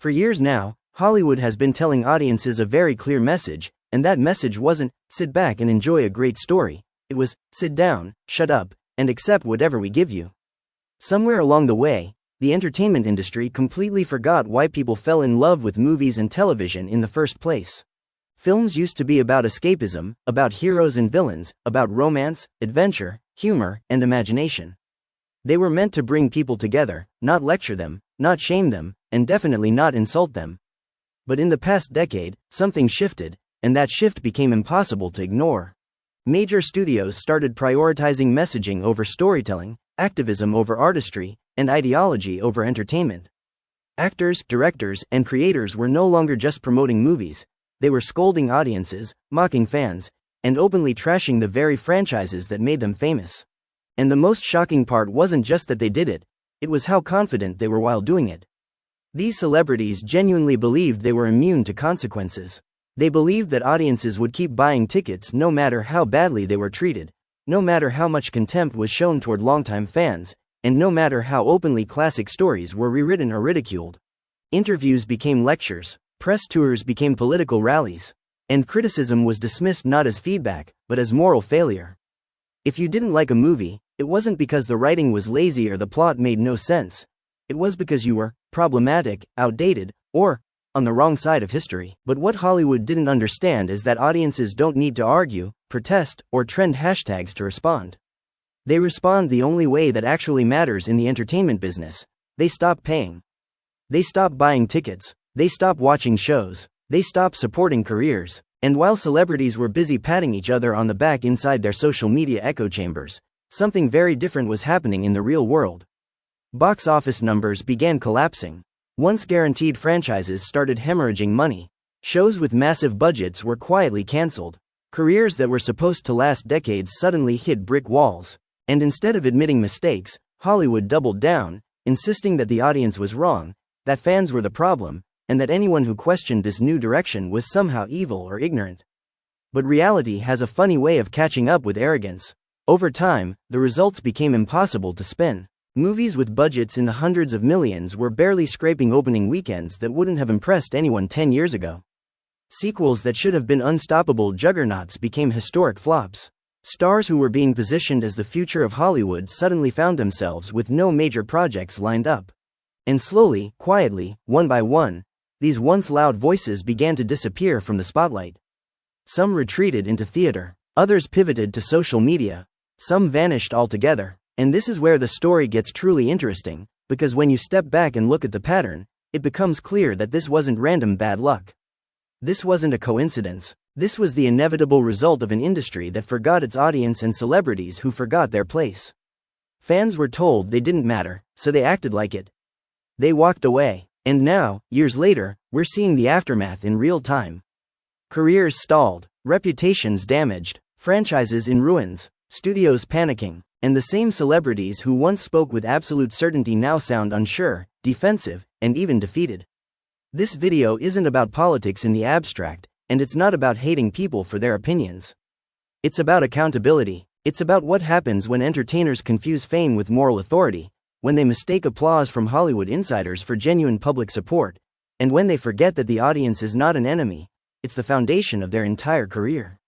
For years now, Hollywood has been telling audiences a very clear message, and that message wasn't, sit back and enjoy a great story. It was, sit down, shut up, and accept whatever we give you. Somewhere along the way, the entertainment industry completely forgot why people fell in love with movies and television in the first place. Films used to be about escapism, about heroes and villains, about romance, adventure, humor, and imagination. They were meant to bring people together, not lecture them, not shame them, and definitely not insult them. But in the past decade, something shifted, and that shift became impossible to ignore. Major studios started prioritizing messaging over storytelling, activism over artistry, and ideology over entertainment. Actors, directors, and creators were no longer just promoting movies, they were scolding audiences, mocking fans, and openly trashing the very franchises that made them famous. And the most shocking part wasn't just that they did it, it was how confident they were while doing it. These celebrities genuinely believed they were immune to consequences. They believed that audiences would keep buying tickets no matter how badly they were treated, no matter how much contempt was shown toward longtime fans, and no matter how openly classic stories were rewritten or ridiculed. Interviews became lectures, press tours became political rallies, and criticism was dismissed not as feedback, but as moral failure. If you didn't like a movie, it wasn't because the writing was lazy or the plot made no sense. It was because you were problematic, outdated, or on the wrong side of history. But what Hollywood didn't understand is that audiences don't need to argue, protest, or trend hashtags to respond. They respond the only way that actually matters in the entertainment business. They stop paying. They stop buying tickets. They stop watching shows. They stop supporting careers. And while celebrities were busy patting each other on the back inside their social media echo chambers, something very different was happening in the real world. Box office numbers began collapsing. Once guaranteed franchises started hemorrhaging money. Shows with massive budgets were quietly cancelled. Careers that were supposed to last decades suddenly hit brick walls. And instead of admitting mistakes, Hollywood doubled down, insisting that the audience was wrong, that fans were the problem, and that anyone who questioned this new direction was somehow evil or ignorant. But reality has a funny way of catching up with arrogance. Over time, the results became impossible to spin. Movies with budgets in the hundreds of millions were barely scraping opening weekends that wouldn't have impressed anyone 10 years ago. Sequels that should have been unstoppable juggernauts became historic flops. Stars who were being positioned as the future of Hollywood suddenly found themselves with no major projects lined up. And slowly, quietly, one by one, these once loud voices began to disappear from the spotlight. Some retreated into theater, others pivoted to social media, some vanished altogether. And this is where the story gets truly interesting, because when you step back and look at the pattern, it becomes clear that this wasn't random bad luck. This wasn't a coincidence. This was the inevitable result of an industry that forgot its audience and celebrities who forgot their place. Fans were told they didn't matter, so they acted like it. They walked away. And now, years later, we're seeing the aftermath in real time. Careers stalled, reputations damaged, franchises in ruins, studios panicking, and the same celebrities who once spoke with absolute certainty now sound unsure, defensive, and even defeated. This video isn't about politics in the abstract, and it's not about hating people for their opinions. It's about accountability. It's about what happens when entertainers confuse fame with moral authority, when they mistake applause from Hollywood insiders for genuine public support, and when they forget that the audience is not an enemy, it's the foundation of their entire career.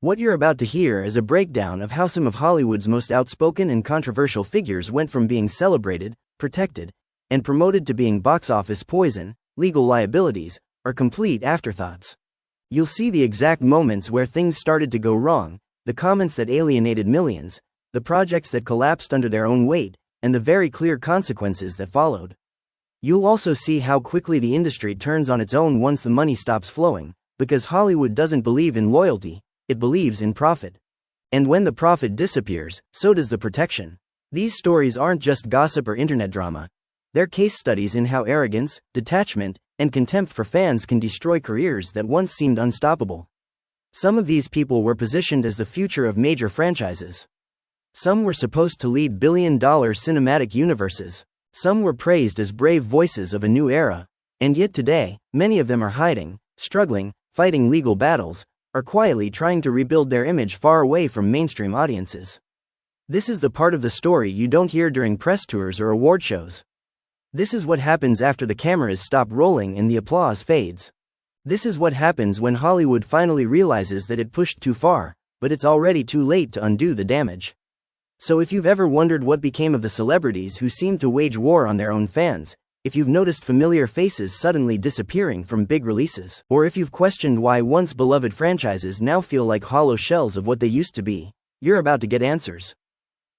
What you're about to hear is a breakdown of how some of Hollywood's most outspoken and controversial figures went from being celebrated, protected, and promoted to being box office poison, legal liabilities, or complete afterthoughts. You'll see the exact moments where things started to go wrong, the comments that alienated millions, the projects that collapsed under their own weight, and the very clear consequences that followed. You'll also see how quickly the industry turns on its own once the money stops flowing, because Hollywood doesn't believe in loyalty, it believes in profit. And when the profit disappears, so does the protection. These stories aren't just gossip or internet drama. They're case studies in how arrogance, detachment, and contempt for fans can destroy careers that once seemed unstoppable. Some of these people were positioned as the future of major franchises. Some were supposed to lead billion-dollar cinematic universes. Some were praised as brave voices of a new era. And yet today, many of them are hiding, struggling, fighting legal battles, or quietly trying to rebuild their image far away from mainstream audiences. This is the part of the story you don't hear during press tours or award shows. This is what happens after the cameras stop rolling and the applause fades. This is what happens when Hollywood finally realizes that it pushed too far, but it's already too late to undo the damage. So if you've ever wondered what became of the celebrities who seemed to wage war on their own fans, if you've noticed familiar faces suddenly disappearing from big releases, or if you've questioned why once beloved franchises now feel like hollow shells of what they used to be, you're about to get answers.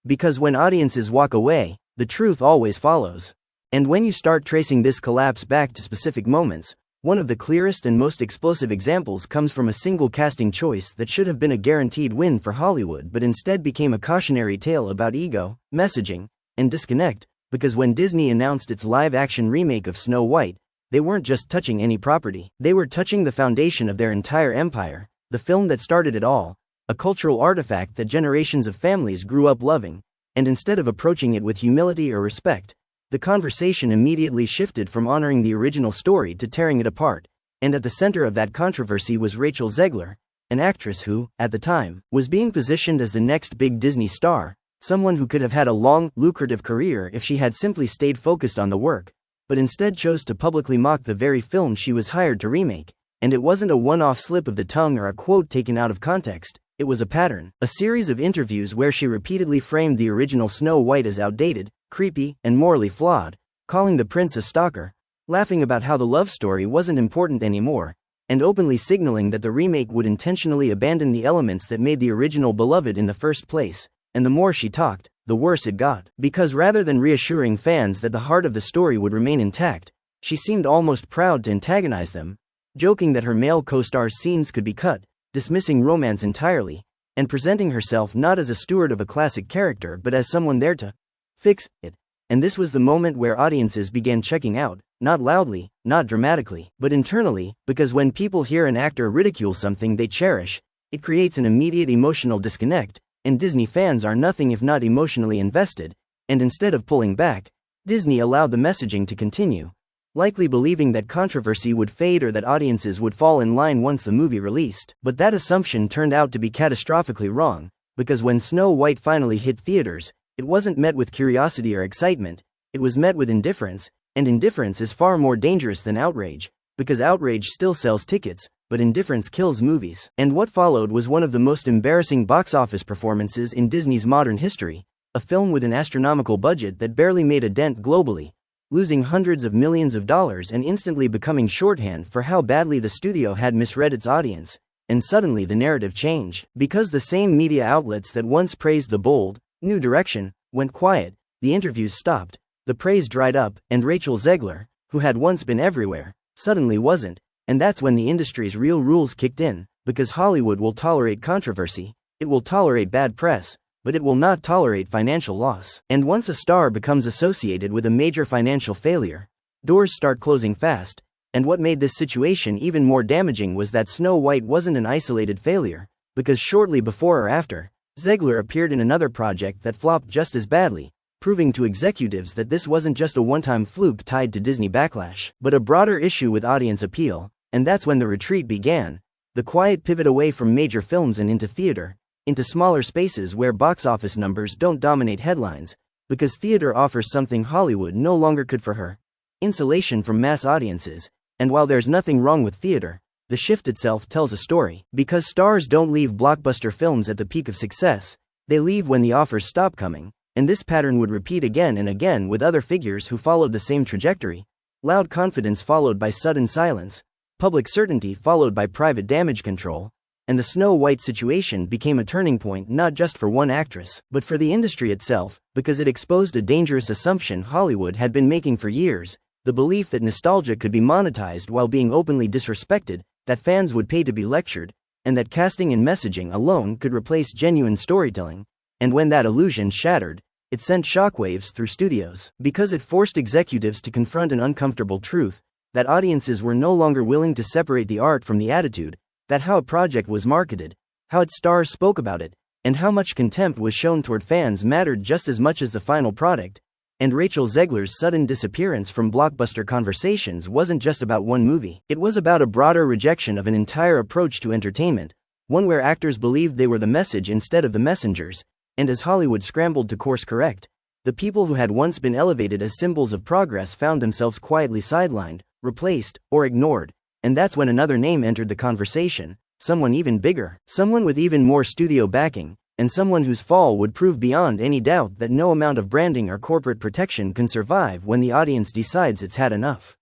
Because when audiences walk away, the truth always follows. And when you start tracing this collapse back to specific moments, one of the clearest and most explosive examples comes from a single casting choice that should have been a guaranteed win for Hollywood but instead became a cautionary tale about ego, messaging, and disconnect. Because when Disney announced its live-action remake of Snow White, they weren't just touching any property, they were touching the foundation of their entire empire, the film that started it all, a cultural artifact that generations of families grew up loving, and instead of approaching it with humility or respect, the conversation immediately shifted from honoring the original story to tearing it apart, and at the center of that controversy was Rachel Zegler, an actress who, at the time, was being positioned as the next big Disney star, someone who could have had a long, lucrative career if she had simply stayed focused on the work, but instead chose to publicly mock the very film she was hired to remake. And it wasn't a one-off slip of the tongue or a quote taken out of context, it was a pattern, a series of interviews where she repeatedly framed the original Snow White as outdated, creepy, and morally flawed, calling the prince a stalker, laughing about how the love story wasn't important anymore, and openly signaling that the remake would intentionally abandon the elements that made the original beloved in the first place. And the more she talked, the worse it got, because rather than reassuring fans that the heart of the story would remain intact, she seemed almost proud to antagonize them, joking that her male co-stars' scenes could be cut, dismissing romance entirely, and presenting herself not as a steward of a classic character but as someone there to fix it. And this was the moment where audiences began checking out, not loudly, not dramatically, but internally, because when people hear an actor ridicule something they cherish, it creates an immediate emotional disconnect, and Disney fans are nothing if not emotionally invested, and instead of pulling back, Disney allowed the messaging to continue, likely believing that controversy would fade or that audiences would fall in line once the movie released. But that assumption turned out to be catastrophically wrong, because when Snow White finally hit theaters, it wasn't met with curiosity or excitement, it was met with indifference, and indifference is far more dangerous than outrage, because outrage still sells tickets, but indifference kills movies. And what followed was one of the most embarrassing box office performances in Disney's modern history, a film with an astronomical budget that barely made a dent globally, losing hundreds of millions of dollars and instantly becoming shorthand for how badly the studio had misread its audience. And suddenly the narrative changed, because the same media outlets that once praised the bold, new direction, went quiet, the interviews stopped, the praise dried up, and Rachel Zegler, who had once been everywhere, suddenly wasn't. And that's when the industry's real rules kicked in, because Hollywood will tolerate controversy, it will tolerate bad press, but it will not tolerate financial loss. And once a star becomes associated with a major financial failure, doors start closing fast. And what made this situation even more damaging was that Snow White wasn't an isolated failure, because shortly before or after, Zegler appeared in another project that flopped just as badly, proving to executives that this wasn't just a one-time fluke tied to Disney backlash, but a broader issue with audience appeal. And that's when the retreat began, the quiet pivot away from major films and into theater, into smaller spaces where box office numbers don't dominate headlines, because theater offers something Hollywood no longer could for her: insulation from mass audiences. And while there's nothing wrong with theater, the shift itself tells a story, because stars don't leave blockbuster films at the peak of success, they leave when the offers stop coming, and this pattern would repeat again and again with other figures who followed the same trajectory: loud confidence followed by sudden silence, public certainty followed by private damage control. And the Snow White situation became a turning point not just for one actress, but for the industry itself, because it exposed a dangerous assumption Hollywood had been making for years: the belief that nostalgia could be monetized while being openly disrespected, that fans would pay to be lectured, and that casting and messaging alone could replace genuine storytelling. And when that illusion shattered, it sent shockwaves through studios, because it forced executives to confront an uncomfortable truth: that audiences were no longer willing to separate the art from the attitude, that how a project was marketed, how its stars spoke about it, and how much contempt was shown toward fans mattered just as much as the final product. And Rachel Zegler's sudden disappearance from blockbuster conversations wasn't just about one movie, it was about a broader rejection of an entire approach to entertainment, one where actors believed they were the message instead of the messengers. And as Hollywood scrambled to course correct, The people who had once been elevated as symbols of progress found themselves quietly sidelined, replaced, or ignored, and that's when another name entered the conversation, someone even bigger, someone with even more studio backing, and someone whose fall would prove beyond any doubt that no amount of branding or corporate protection can survive when the audience decides it's had enough.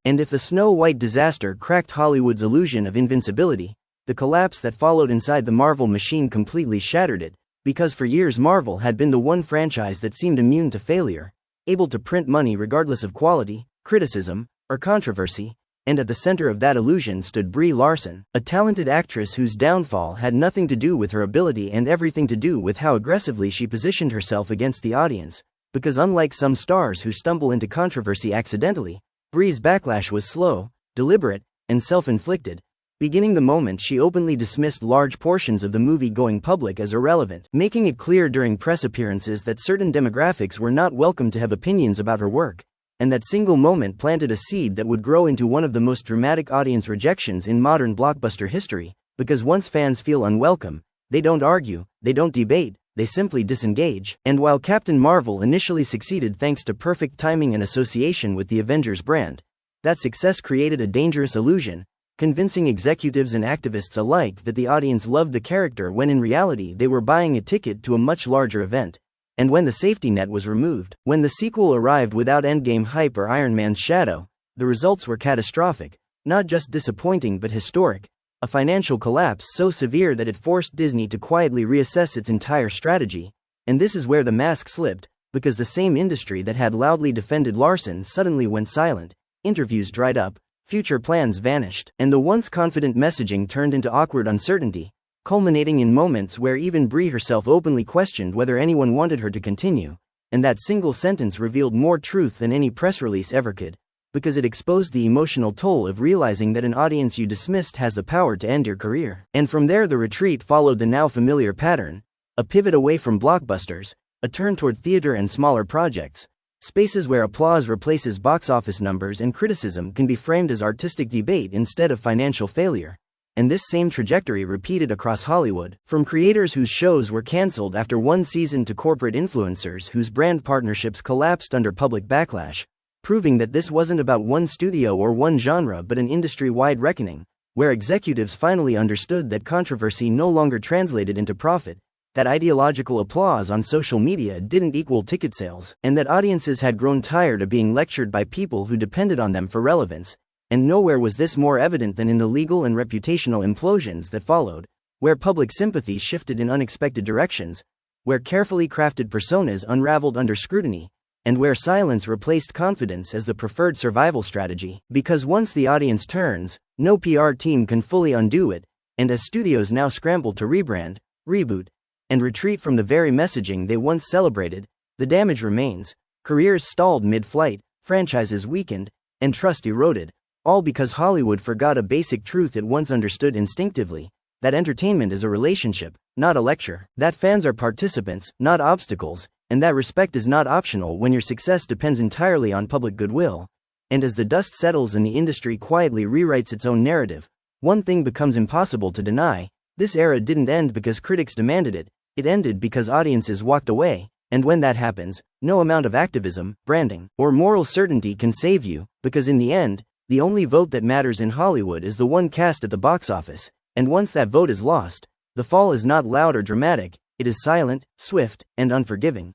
And if the Snow White disaster cracked Hollywood's illusion of invincibility, the collapse that followed inside the Marvel machine completely shattered it, because for years Marvel had been the one franchise that seemed immune to failure, able to print money regardless of quality, criticism, or controversy, and at the center of that illusion stood Brie Larson, a talented actress whose downfall had nothing to do with her ability and everything to do with how aggressively she positioned herself against the audience, because unlike some stars who stumble into controversy accidentally, Brie's backlash was slow, deliberate, and self-inflicted, beginning the moment she openly dismissed large portions of the movie-going public as irrelevant, making it clear during press appearances that certain demographics were not welcome to have opinions about her work, and that single moment planted a seed that would grow into one of the most dramatic audience rejections in modern blockbuster history, because once fans feel unwelcome, they don't argue, they don't debate, they simply disengage. And while Captain Marvel initially succeeded thanks to perfect timing and association with the Avengers brand, that success created a dangerous illusion, convincing executives and activists alike that the audience loved the character when in reality they were buying a ticket to a much larger event. And when the safety net was removed, when the sequel arrived without Endgame hype or Iron Man's shadow, the results were catastrophic, not just disappointing but historic, a financial collapse so severe that it forced Disney to quietly reassess its entire strategy. And this is where the mask slipped, because the same industry that had loudly defended Larson suddenly went silent, interviews dried up, future plans vanished, and the once confident messaging turned into awkward uncertainty, culminating in moments where even Brie herself openly questioned whether anyone wanted her to continue, and that single sentence revealed more truth than any press release ever could, because it exposed the emotional toll of realizing that an audience you dismissed has the power to end your career. And from there the retreat followed the now familiar pattern, a pivot away from blockbusters, a turn toward theater and smaller projects, spaces where applause replaces box office numbers and criticism can be framed as artistic debate instead of financial failure. And this same trajectory repeated across Hollywood, from creators whose shows were canceled after one season to corporate influencers whose brand partnerships collapsed under public backlash, proving that this wasn't about one studio or one genre but an industry-wide reckoning, where executives finally understood that controversy no longer translated into profit, that ideological applause on social media didn't equal ticket sales, and that audiences had grown tired of being lectured by people who depended on them for relevance. And nowhere was this more evident than in the legal and reputational implosions that followed, where public sympathy shifted in unexpected directions, where carefully crafted personas unraveled under scrutiny, and where silence replaced confidence as the preferred survival strategy. Because once the audience turns, no PR team can fully undo it, and as studios now scramble to rebrand, reboot, and retreat from the very messaging they once celebrated, the damage remains, careers stalled mid-flight, franchises weakened, and trust eroded, all because Hollywood forgot a basic truth it once understood instinctively, that entertainment is a relationship, not a lecture, that fans are participants, not obstacles, and that respect is not optional when your success depends entirely on public goodwill. And as the dust settles and the industry quietly rewrites its own narrative, one thing becomes impossible to deny: this era didn't end because critics demanded it, it ended because audiences walked away. And when that happens, no amount of activism, branding, or moral certainty can save you, because in the end, the only vote that matters in Hollywood is the one cast at the box office, and once that vote is lost, the fall is not loud or dramatic, it is silent, swift, and unforgiving.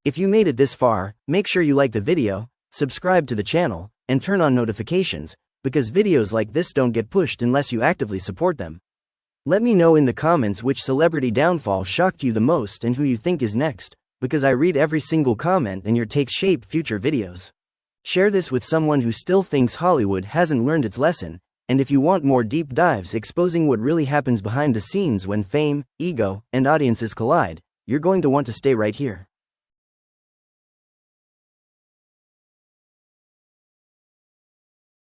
If you made it this far, make sure you like the video, subscribe to the channel, and turn on notifications, because videos like this don't get pushed unless you actively support them. Let me know in the comments which celebrity downfall shocked you the most and who you think is next, because I read every single comment and your takes shape future videos. Share this with someone who still thinks Hollywood hasn't learned its lesson, and if you want more deep dives exposing what really happens behind the scenes when fame, ego, and audiences collide, you're going to want to stay right here.